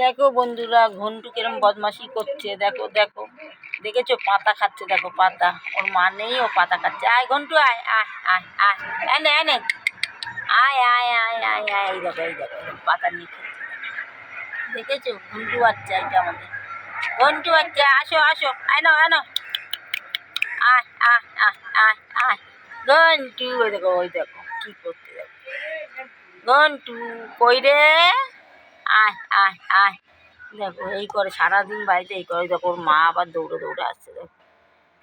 দেখো বন্ধুরা, ঘন্টু কিরম বদমাশি করছে। দেখো দেখো, দেখেছো? পাতা খাচ্ছে, দেখো পাতা। ওর মা নেই, ও পাতা খাচ্ছে। আয় ঘন্টু, আয় আয় আয় আয়, এনে এনে, আয় আয় আয় আয় আয়। এই দেখো, এই দেখো, পাতা নিয়ে খাচ্ছে। দেখেছো? ঘন্টু বাচ্চা এটা আমাদের। ঘন্টু বাচ্চা, আসো আসো, আয় নাও আনো, আয় আয় আয় আয় আয়। ঘন্টু, ওই দেখো, ওই দেখো কি করতে। দেখো ঘন্টু কই রে, আয় আয় আয়। দেখো এই করে সারাদিন বাড়িতে এই করে। দেখো ওর মা আবার দৌড়ে দৌড়ে আসছে। দেখো,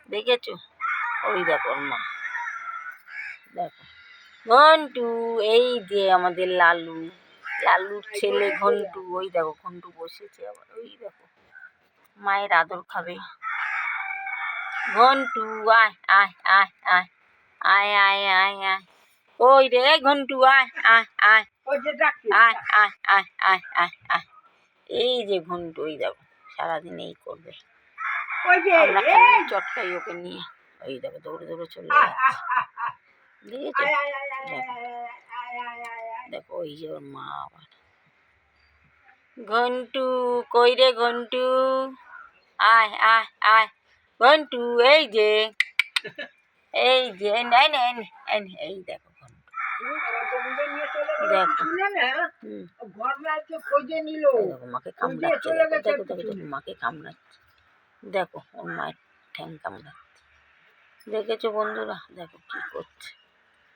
দেখেছো? ওই দেখো ওর মা। দেখো ঘন্টু, এই যে আমাদের লালু, লালুর ছেলে ঘন্টু। ওই দেখো ঘন্টু বসেছে আবার। ওই দেখো মায়ের আদর খাবে। ঘন্টু আয় আয় আয় আয় আয় আয় আয় আয়। ওই রে ঘন্টু, আয় আয় আয় আয় আয় আয় আয় আয় আয়। এই যে ঘন্টু, ওই দেখো সারাদিন এই করবে। আমরা খালি চটকাই ওকে নিয়ে। ওই দেখো দৌড়ে দৌড়ে চলে যাচ্ছে। দেখেছো? দেখো ওই যে ওর মা আবার। ঘন্টু কই রে ঘন্টু, আয় আয় আয়। ঘন্টু এই যে, এই যে, এই দেখো ঘন্টু। দেখো মাকে কামড়াচ্ছে। দেখো দেখো দেখো দেখো মাকে কামড়াচ্ছে। দেখো ওর মায়ের ঠ্যাং কামড়াচ্ছে। দেখেছো বন্ধুরা? দেখো কি করছে।